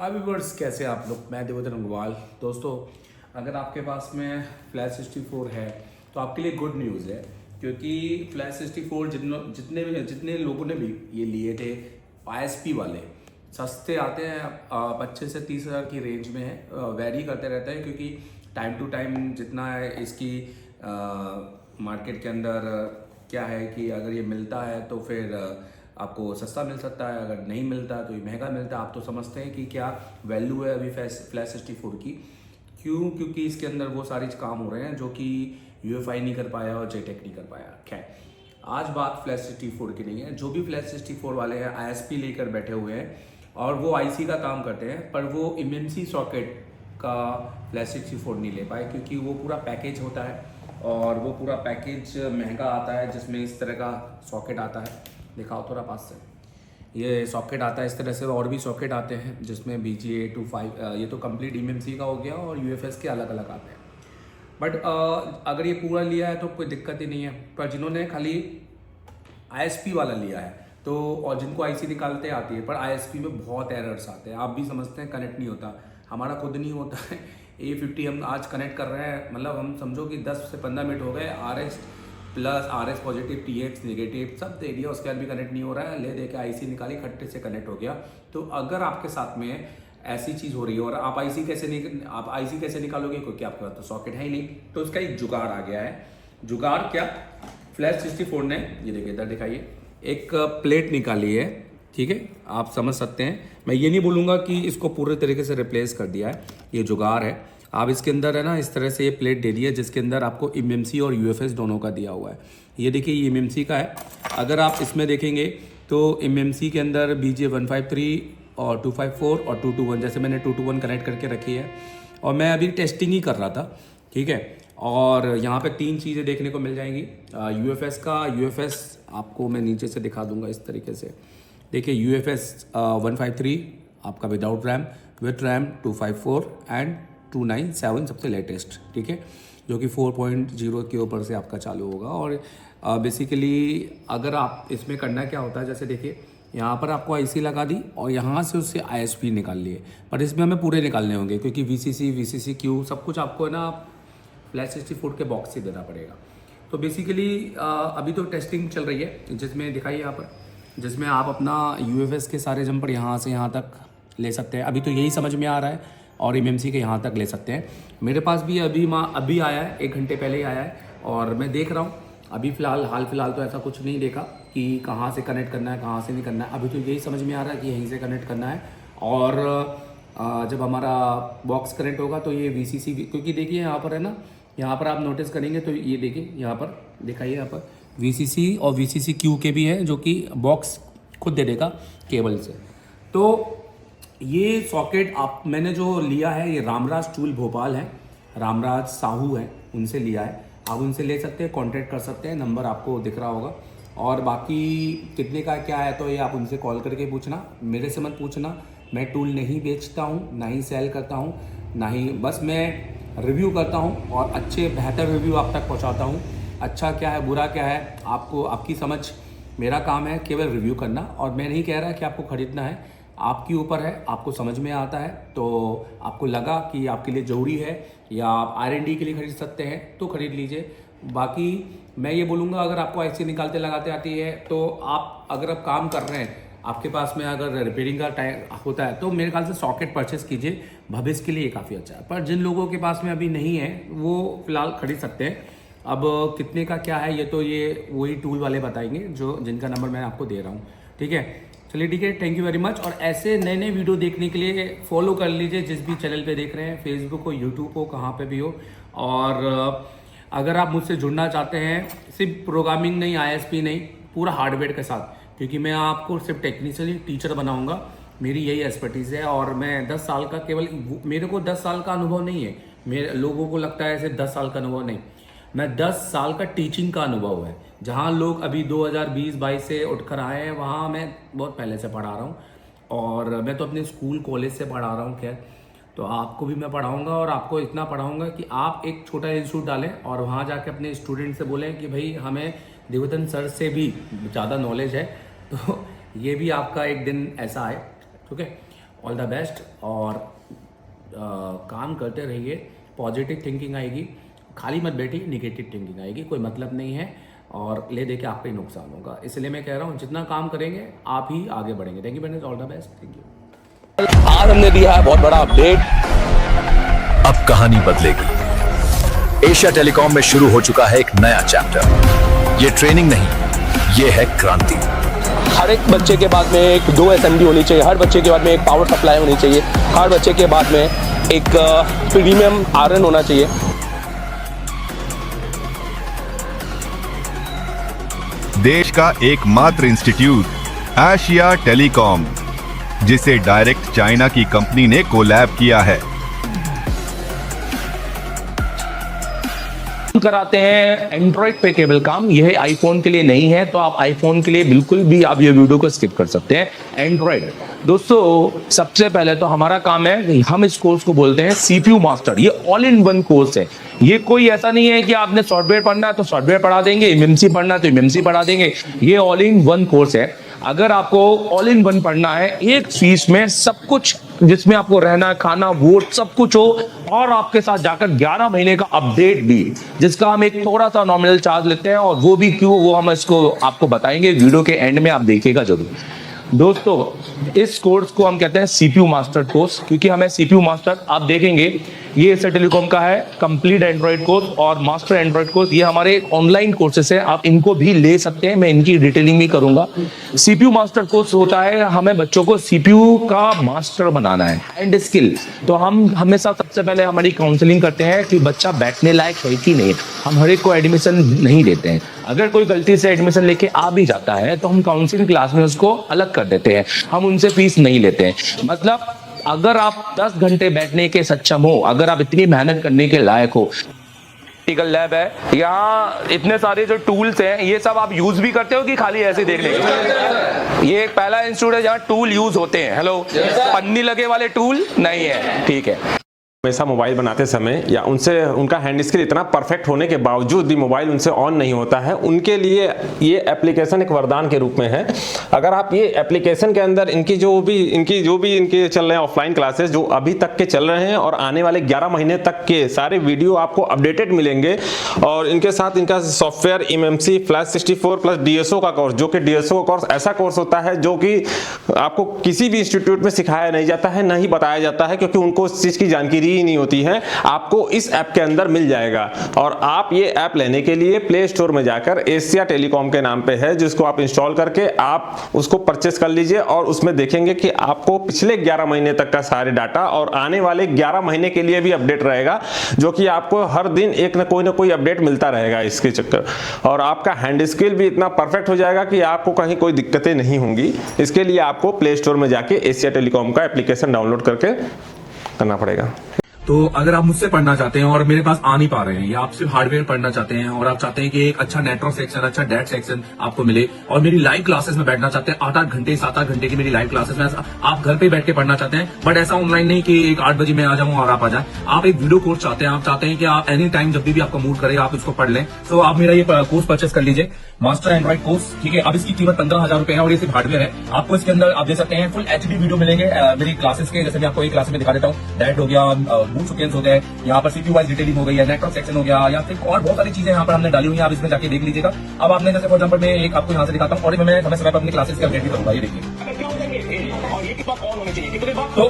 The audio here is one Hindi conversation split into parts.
हाय व्यूअर्स, कैसे आप लोग। मैं देवेंद्र अग्रवाल। दोस्तों, अगर आपके पास में फ्लैश 64 है तो आपके लिए गुड न्यूज़ है, क्योंकि फ्लैश 64 जितने लोगों ने भी ये लिए थे ISP वाले, सस्ते आते हैं। 25 से 30 हज़ार की रेंज में है। वेरी करते रहते हैं, क्योंकि टाइम टू टाइम जितना है इसकी मार्केट के अंदर क्या है कि अगर ये मिलता है तो फिर आपको सस्ता मिल सकता है, अगर नहीं मिलता तो ये महंगा मिलता है। आप तो समझते हैं कि क्या वैल्यू है अभी फ्लैश 64 की। क्यों? क्योंकि इसके अंदर वो सारे काम हो रहे हैं जो कि UEFI नहीं कर पाया और JTAC नहीं कर पाया। खैर, आज बात फ्लैश 64 की नहीं है। जो भी फ्लैश 64 वाले हैं ISP लेकर बैठे हुए हैं और वो IC का काम करते हैं, पर वो MMC सॉकेट का फ्लैश 64 नहीं ले पाए, क्योंकि वो पूरा पैकेज होता है और वो पूरा पैकेज महंगा आता है, जिसमें इस तरह का सॉकेट आता है। दिखाओ थोड़ा पास से। ये सॉकेट आता है इस तरह से, और भी सॉकेट आते हैं जिसमें BGA 25, ये तो कंप्लीट MMC का हो गया, और UFS के अलग अलग आते हैं। बट अगर ये पूरा लिया है तो कोई दिक्कत ही नहीं है। पर जिन्होंने खाली ISP वाला लिया है तो, और जिनको IC निकालते आती है, पर ISP में बहुत एरर्स आते हैं। आप भी समझते हैं, कनेक्ट नहीं होता। हमारा खुद नहीं होता है। A50 हम आज कनेक्ट कर रहे हैं, मतलब हम समझो कि 10 से 15 मिनट हो गए। RS plus, RS positive, TX negative सब दे दिया, उसके बाद भी कनेक्ट नहीं हो रहा है। ले दे के IC निकाली, खट्टे से कनेक्ट हो गया। तो अगर आपके साथ में ऐसी चीज़ हो रही है और आप IC कैसे निकालोगे, क्योंकि आपके पास तो सॉकेट है ही नहीं। तो उसका एक जुगाड़ आ गया है। जुगाड़ क्या? फ्लैश 64 ने, ये देखिए इधर दिखाइए, एक प्लेट निकाली है। ठीक है, आप समझ सकते हैं। मैं ये नहीं बोलूँगा कि इसको पूरे तरीके से रिप्लेस कर दिया है, ये जुगाड़ है। आप इसके अंदर है ना, इस तरह से ये प्लेट दे दी है, जिसके अंदर आपको MMC और UFS दोनों का दिया हुआ है। ये देखिए, ये MMC का है। अगर आप इसमें देखेंगे तो MMC के अंदर BGA 153 और 254 और 221, जैसे मैंने 221 कनेक्ट करके रखी है, और मैं अभी टेस्टिंग ही कर रहा था। ठीक है, और यहाँ पे 3 चीज़ें देखने को मिल जाएंगी। UFS आपको मैं नीचे से दिखा दूंगा इस तरीके से। देखिए, UFS 153 आपका without RAM, with RAM 254 and 297 सबसे लेटेस्ट। ठीक है, जो कि 4.0 के ऊपर से आपका चालू होगा। और बेसिकली अगर आप इसमें करना क्या होता है, जैसे देखिए यहाँ पर आपको IC लगा दी और यहाँ से उससे ISP निकाल लिए, पर इसमें हमें पूरे निकालने होंगे, क्योंकि VCC सब कुछ आपको है ना फ्लैश 64 के बॉक्स से देना पड़ेगा। तो बेसिकली अभी तो टेस्टिंग चल रही है, जिसमें दिखाइए यहाँ पर, जिसमें आप अपना UFS के सारे जंपर यहाँ से यहाँ तक ले सकते हैं। अभी तो यही समझ में आ रहा है, और MMC के यहाँ तक ले सकते हैं। मेरे पास भी अभी आया है, 1 घंटे पहले ही आया है, और मैं देख रहा हूँ। अभी हाल फिलहाल तो ऐसा कुछ नहीं देखा कि कहाँ से कनेक्ट करना है, कहाँ से नहीं करना है। अभी तो यही समझ में आ रहा है कि यहीं से कनेक्ट करना है। और जब हमारा बॉक्स कनेक्ट होगा तो ये VCC, क्योंकि देखिए यहाँ पर है ना, यहाँ पर आप नोटिस करेंगे तो ये देखिए यहाँ पर दिखाइए, यहाँ पर VCC और VCCQ के भी है, जो कि बॉक्स खुद दे देगा केबल से। तो ये सॉकेट मैंने जो लिया है, ये रामराज टूल भोपाल है, रामराज साहू है, उनसे लिया है। आप उनसे ले सकते हैं, कॉन्टैक्ट कर सकते हैं, नंबर आपको दिख रहा होगा। और बाकी कितने का क्या है तो ये आप उनसे कॉल करके पूछना, मेरे से मत पूछना। मैं टूल नहीं बेचता हूँ, ना ही सेल करता हूँ, ना ही, बस मैं रिव्यू करता हूँ और अच्छे बेहतर रिव्यू आप तक पहुँचाता हूँ। अच्छा क्या है, बुरा क्या है, आपको आपकी समझ, मेरा काम है केवल रिव्यू करना। और मैं नहीं कह रहा कि आपको ख़रीदना है, आपके ऊपर है। आपको समझ में आता है तो आपको लगा कि आपके लिए ज़रूरी है, या आप R&D के लिए ख़रीद सकते हैं तो ख़रीद लीजिए। बाकी मैं ये बोलूँगा, अगर आपको IC निकालते लगाते आती है तो आप, अगर आप काम कर रहे हैं, आपके पास में अगर रिपेयरिंग का टाइम होता है, तो मेरे ख्याल से सॉकेट परचेस कीजिए, भविष्य के लिए काफ़ी अच्छा है। पर जिन लोगों के पास में अभी नहीं है वो फ़िलहाल खरीद सकते हैं। अब कितने का क्या है, ये तो ये वही टूल वाले बताएंगे, जिनका नंबर मैं आपको दे रहा हूँ। ठीक है, चलिए ठीक है, थैंक यू वेरी मच। और ऐसे नए नए वीडियो देखने के लिए फॉलो कर लीजिए, जिस भी चैनल पे देख रहे हैं, फेसबुक हो, यूट्यूब हो, कहाँ पे भी हो। और अगर आप मुझसे जुड़ना चाहते हैं, सिर्फ प्रोग्रामिंग नहीं, ISP नहीं, पूरा हार्डवेयर के साथ, क्योंकि मैं आपको सिर्फ टेक्निकली टीचर बनाऊंगा, मेरी यही एक्सपर्टीज़ है। और मैं 10 साल का, केवल मेरे को 10 साल का अनुभव नहीं है। मेरे लोगों को लगता है सिर्फ 10 साल का अनुभव, नहीं, मैं 10 साल का टीचिंग का अनुभव है। जहाँ लोग अभी 2020-22 से उठकर आए हैं, वहाँ मैं बहुत पहले से पढ़ा रहा हूँ। और मैं तो अपने स्कूल कॉलेज से पढ़ा रहा हूँ। खैर, तो आपको भी मैं पढ़ाऊँगा, और आपको इतना पढ़ाऊँगा कि आप एक छोटा इंस्टीट्यूट डालें और वहाँ जाके अपने स्टूडेंट से बोलें कि भाई हमें देवतन सर से भी ज़्यादा नॉलेज है। तो ये भी आपका एक दिन ऐसा है। ठीक है, ऑल द बेस्ट और काम करते रहिए, पॉजिटिव थिंकिंग आएगी, खाली मत बैठिए, निगेटिव थिंकिंग आएगी, कोई मतलब नहीं है और ले दे के आपका ही नुकसान होगा। इसलिए मैं कह रहा हूँ जितना काम करेंगे आप ही आगे बढ़ेंगे। Thank you very much, all the best, thank you. आज हमने दिया है बहुत बड़ा अपडेट। अब कहानी बदलेगी। एशिया टेलीकॉम में शुरू हो चुका है एक नया चैप्टर। ये ट्रेनिंग नहीं, ये है क्रांति। हर एक बच्चे के बाद में एक 2 SMD होनी चाहिए, हर बच्चे के बाद में एक पावर सप्लाई होनी चाहिए, हर बच्चे के बाद में एक प्रीमियम आयरन होना चाहिए। देश का एकमात्र इंस्टीट्यूट एशिया टेलीकॉम, जिसे डायरेक्ट चाइना की कंपनी ने कोलैब किया है। कराते हैं एंड्रॉइड पे केवल काम, यह आईफोन के लिए नहीं है, तो आप आईफोन के लिए बिल्कुल भी आप ये वीडियो को स्किप कर सकते हैं। एंड्रॉइड दोस्तों, सबसे पहले तो हमारा काम है, हम इस कोर्स को बोलते हैं CPU मास्टर। ये ऑल इन वन कोर्स है। ये कोई ऐसा नहीं है कि आपने सॉफ्टवेयर पढ़ना है तो सॉफ्टवेयर पढ़ा देंगे, MMC पढ़ना है तो MMC पढ़ा देंगे। ये ऑल इन वन कोर्स है। अगर आपको ऑल इन वन पढ़ना है, एक फीस में सब कुछ, जिसमें आपको रहना, खाना, वोट सब कुछ हो, और आपके साथ जाकर 11 महीने का अपडेट भी, जिसका हम एक थोड़ा सा नॉमिनल चार्ज लेते हैं, और वो भी क्यों, वो हम इसको आपको बताएंगे वीडियो के एंड में, आप देखिएगा जरूर। दोस्तों, इस कोर्स को हम कहते हैं CPU मास्टर कोर्स, क्योंकि हमें CPU मास्टर, आप देखेंगे ये एशिया टेलीकॉम का है कंप्लीट एंड्रॉइड कोर्स और मास्टर एंड्रॉइड कोर्स। ये हमारे ऑनलाइन कोर्सेस है, आप इनको भी ले सकते हैं, मैं इनकी डिटेलिंग भी करूंगा। CPU मास्टर कोर्स होता है, हमें बच्चों को CPU का मास्टर बनाना है, हैंड स्किल। तो हम हमेशा सबसे पहले हमारी काउंसलिंग करते हैं कि बच्चा बैठने लायक है कि नहीं। हम हर एक को एडमिशन नहीं देते हैं। अगर कोई गलती से एडमिशन लेके आ भी जाता है तो हम काउंसलिंग क्लास में उसको अलग कर देते हैं, हम उनसे फीस नहीं लेते हैं। मतलब अगर आप 10 घंटे बैठने के सक्षम हो, अगर आप इतनी मेहनत करने के लायक हो, प्रैक्टिकल लैब है, यहाँ इतने सारे जो टूल्स हैं, ये सब आप यूज भी करते हो कि खाली ऐसे देखने के? ये एक पहला इंस्टीट्यूट है जहाँ टूल यूज होते हैं। हेलो, पन्नी लगे वाले टूल नहीं है, ठीक है। हमेशा मोबाइल बनाते समय या उनका हैंड स्किल इतना परफेक्ट होने के बावजूद भी मोबाइल उनसे ऑन नहीं होता है, उनके लिए ये एप्लीकेशन एक वरदान के रूप में है। अगर आप ये एप्लीकेशन के अंदर इनके चल रहे हैं ऑफलाइन क्लासेस, जो अभी तक के चल रहे हैं, और आने वाले 11 महीने तक के सारे वीडियो आपको अपडेटेड मिलेंगे, और इनके साथ इनका software MMC flash 64 plus DSO का कोर्स, जो कि DSO का कोर्स ऐसा कोर्स होता है जो कि आपको किसी भी इंस्टीट्यूट में सिखाया नहीं जाता है, नहीं बताया जाता है, क्योंकि उनको उस चीज़ की जानकारी ही नहीं होती है। आपको इस ऐप के अंदर मिल जाएगा, और आप ये ऐप लेने के लिए प्ले स्टोर में जाकर एशिया टेलीकॉम के नाम पे है, जिसको आप इंस्टॉल करके आप उसको परचेस कर लीजिए, और उसमें देखेंगे कि आपको पिछले 11 महीने तक का सारे डाटा और आने वाले 11 महीने के लिए भी अपडेट रहेगा, जो कि आपको हर दिन एक ना कोई अपडेट मिलता रहेगा इसके चक्कर। और आपका हैंड स्किल भी इतना परफेक्ट हो जाएगा कि आपको कहीं कोई दिक्कतें नहीं होंगी। इसके लिए आपको प्ले स्टोर में जाके एशिया टेलीकॉम का एप्लीकेशन डाउनलोड करके करना पड़ेगा। तो अगर आप मुझसे पढ़ना चाहते हैं और मेरे पास आ नहीं पा रहे हैं, या आप सिर्फ हार्डवेयर पढ़ना चाहते हैं और आप चाहते हैं कि एक अच्छा नेटवर्क सेक्शन, अच्छा डेट सेक्शन आपको मिले, और मेरी लाइव क्लासेस में बैठना चाहते हैं, 8-8 घंटे 7-8 घंटे की मेरी लाइव क्लासेस में आप घर पे बैठ के पढ़ना चाहते हैं, बट ऐसा ऑनलाइन नहीं कि एक 8 बजे मैं आ जाऊं और आप आ जाए। आप एक वीडियो कोर्स चाहते हैं, आप चाहते हैं कि आप एनी टाइम जब भी आपका मूड करे आप इसको पढ़ लें, तो आप मेरा ये कोर्स परचेस कर लीजिए, मास्टर एंड्रॉइड कोर्स, ठीक है। अब इसकी कीमत 15,000 रुपए है, और ये सिर्फ हार्डवेयर है। आपको इसके अंदर आप दे सकते हैं फुल HD वीडियो मिलेंगे मेरी क्लासेस के, जैसे मैं आपको एक क्लास में दिखा देता हूँ। डेट हो गया, बूट सीक्वेंस हो गए, यहाँ पर CPU वाइज डिटेलिंग हो गई है, नेटवर्क सेक्शन हो गया, या फिर और बहुत सारी चीजें यहाँ पर हमने डाली हुई है, आप इसमें जाके देख लीजिएगा। अब आपने जैसे फॉर एग्जांपल मैं एक आपको यहाँ से दिखाता हूँ, और मैं समय समय पर अपनी क्लासेस के अपडेट भी करूंगा, ये देखिए। तो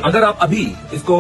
अगर आप अभी इसको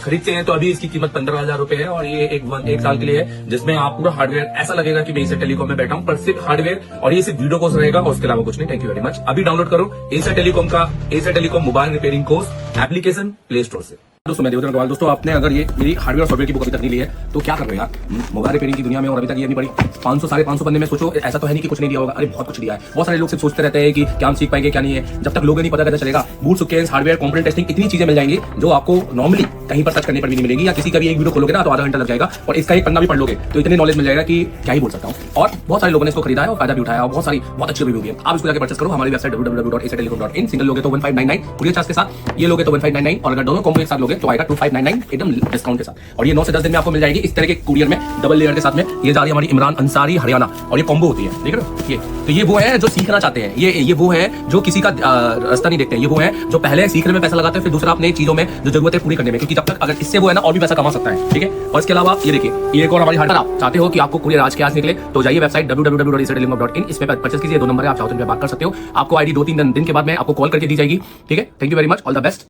खरीदते हैं तो अभी इसकी कीमत 15,000 रुपए है, और ये एक साल के लिए है, जिसमें आप पूरा हार्डवेयर, ऐसा लगेगा कि मैं एशिया टेलीकॉम में बैठा हूं, पर सिर्फ हार्डवेयर, और ये सिर्फ वीडियो कोर्स रहेगा और उसके अलावा कुछ नहीं। Thank you very much. अभी डाउनलोड करो एशिया टेलीकॉम का Asia telecom mobile repairing course application play store से। दोस्तों मैं देवदत्त अग्रवाल। दोस्तों आपने अगर ये मेरी हार्डवेयर और सॉफ्टवेयर की बुक अभी तक नहीं ली है तो क्या कर रहे हो यार, मोबाइल रिपेयरिंग की दुनिया में, और अभी तक ये नहीं पड़ी। 500-550 पन्ने में सोचो, ऐसा तो है नहीं कि कुछ नहीं दिया होगा, अरे बहुत कुछ दिया है। बहुत सारे लोग सिर्फ सोचते रहते हैं कि क्या हम सीख पाएंगे क्या नहीं है, जब तक लोगों नहीं पता कैसे चलेगा। Boot sequence, hardware, component testing, इतनी चीजें मिल जाएंगी जो आपको नॉर्मली कहीं पर सर्च करने पर भी नहीं मिलेगी, या किसी का भी एक वीडियो खोलोगे ना तो आधा घंटा लग जाएगा, और इसका एक पन्ना भी पढ़ लोगे तो इतनी नॉलेज मिल जाएगा कि क्या ही बोल सकता हूँ। और बहुत सारे लोगों ने इसको खरीदा है और फायदा भी उठाया, और बहुत अच्छी रिव्यू भी है। आप इसको जाकर परचेस करो हमारी वेबसाइट www.asiatelecom.in। सिंगल लोगे तो 1599 कुरियर चार्ज के साथ, ये लोगे तो 1599, और अगर दोनों कॉम्बो एक साथ लोगे जो आएगा 2599 एकदम डिस्काउंट के साथ। और ये 9 से 10 दिन में आपको मिल जाएगी इस तरह के कुरियर में, डबल लेयर के साथ में। ये जा रही है हमारी इमरान अंसारी हरियाणा, और ये कॉम्बो होती है, देख रहे हो ये। तो ये वो है जो सीखना चाहते हैं, ये वो है जो किसी का रास्ता नहीं देखते हैं, ये वो है जो पहले सीखने में पैसा लगाते हैं, फिर दूसरा अपने चीजों में जो जरूरत है पूरी करने में, क्योंकि जब तक अगर इससे वो है ना और भी पैसा कमा सकता है, ठीक है। और इसके अलावा ये देखिए, ये एक और हमारी हर आप चाहते हो कि आपको कुरियर आज के आज निकले, तो जाइए वेबसाइट www.isatelecom.in, इस पे परचेस कीजिए, 2 नंबर है, आप चाहो तो बात कर सकते हो। आपको आईडी 2-3 दिन के बाद में आपको कॉल करके दी जाएगी, ठीक है। Thank you very much, all the best.